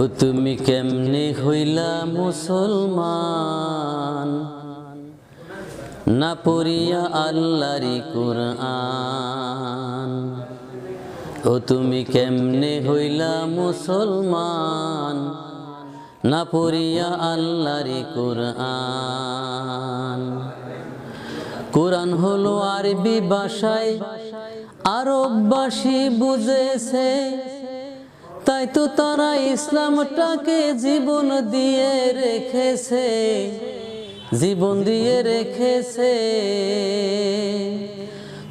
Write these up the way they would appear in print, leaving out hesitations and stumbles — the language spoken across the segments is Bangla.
ও তুমি কেমনে হইলা মুসলমান, না পড়িয়া আল্লাহরি কুরআন। ও তুমি কেমনে হইলা মুসলমান, না পড়িয়া আল্লাহরি কুরআন। কুরআন হলো আরবি ভাষায় আরববাসী বুঝেছে, তাই তো তারা ইসলামটাকে জীবন দিয়ে রেখেছে, জীবন দিয়ে রেখেছে।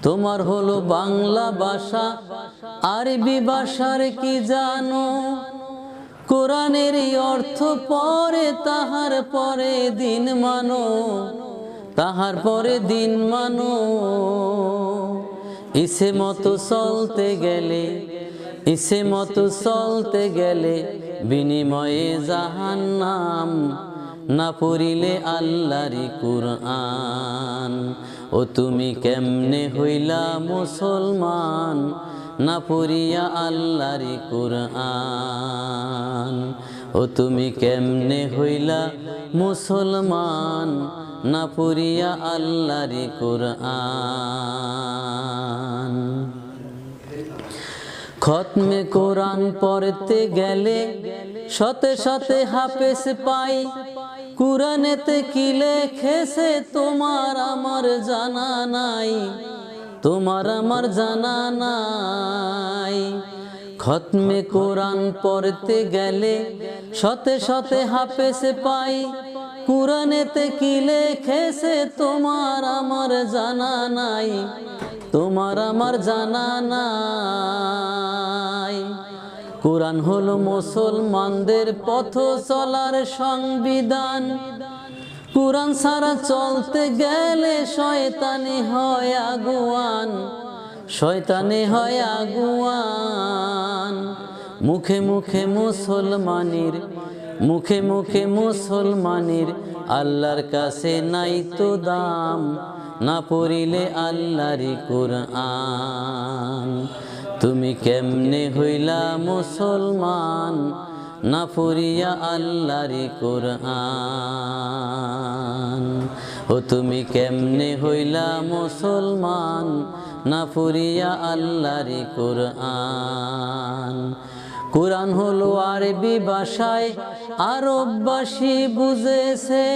তোমার হলো বাংলা ভাষা, আরবি ভাষার কি জানো? কোরআনেরই অর্থ পরে তাহার পরে দিন মানো, তাহার পরে দিন মানো। ইচ্ছে মতো চলতে গেলে, ইচ্ছে মতো চলতে গেলে বিনিময়ে জাহান্নাম, না পড়িলে আল্লাহরি কুরআন। ও তুমি কেমনে হইলা মুসলমান, না পড়িয়া আল্লাহরি কুরআন। ও তুমি কেমনে হইলা মুসলমান, না পড়িয়া আল্লাহরি কুরআন। খতমে কোরআন পড়তে গেলে শতে শতে হাফেজ পাই, কুরআনেতে কি লেখেছে তোমার আমার জানা নাই, তোমার আমার জানা নাই। খতমে কোরআন পড়তে গেলে শতে শতে হাফেজ পাই, কুরআনেতে কি লেখেছে তোমার আমার জানা নাই, তোমার আমার জানা নাই। কুরআন হলো মুসলমানদের পথ চলার সংবিধান, কুরআন ছাড়া চলতে গেলে শয়তানি হয় আগুয়ান, শয়তানি হয় আগুয়ান। মুখে মুখে মুসলমানের, মুখে মুখে মুসলমানের আল্লাহর কাছে নাই তো দাম, না পড়িলে আল্লাহরি কুরআন। তুমি কেমনে হইলা মুসলমান, না পড়িয়া আল্লাহরি কুরআন। ও তুমি কেমনে হইলা মুসলমান, না পড়িয়া আল্লাহরি কুরআন। কুরআন হলো আরবি ভাষায় আরববাসী বুঝেছে,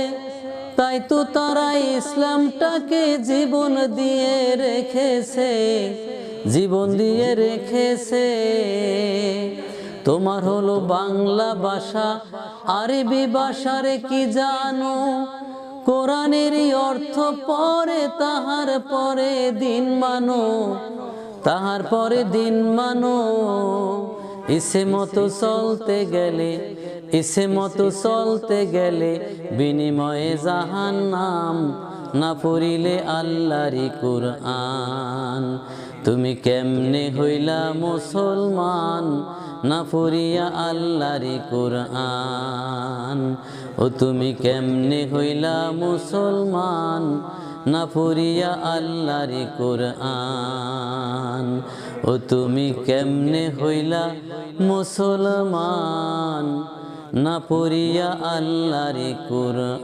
তাই তো তারা ইসলামটাকে জীবন দিয়ে রেখেছে, জীবন দিয়ে রেখেছে। তোমার হলো বাংলা ভাষা, আরবি ভাষার কি জানো? কোরআনেরই অর্থ পরে তাহার পরে দিন মানো, তাহার পরে দিন মানো। ইচ্ছে মতো চলতে গেলে, ইচ্ছে মতো চলতে গেলে বিনিময়ে জাহান্নাম, না পড়িলে আল্লাহরি কুরআন। তুমি কেমনে হইলা মুসলমান, না পড়িয়া আল্লাহরি কুরআন। ও তুমি কেমনে হইলা মুসলমান, না পড়িয়া আল্লাহরি কুরআন। ও তুমি কেমনে হইলা মুসলমান, না পড়িয়া আল্লাহরি কুরআন।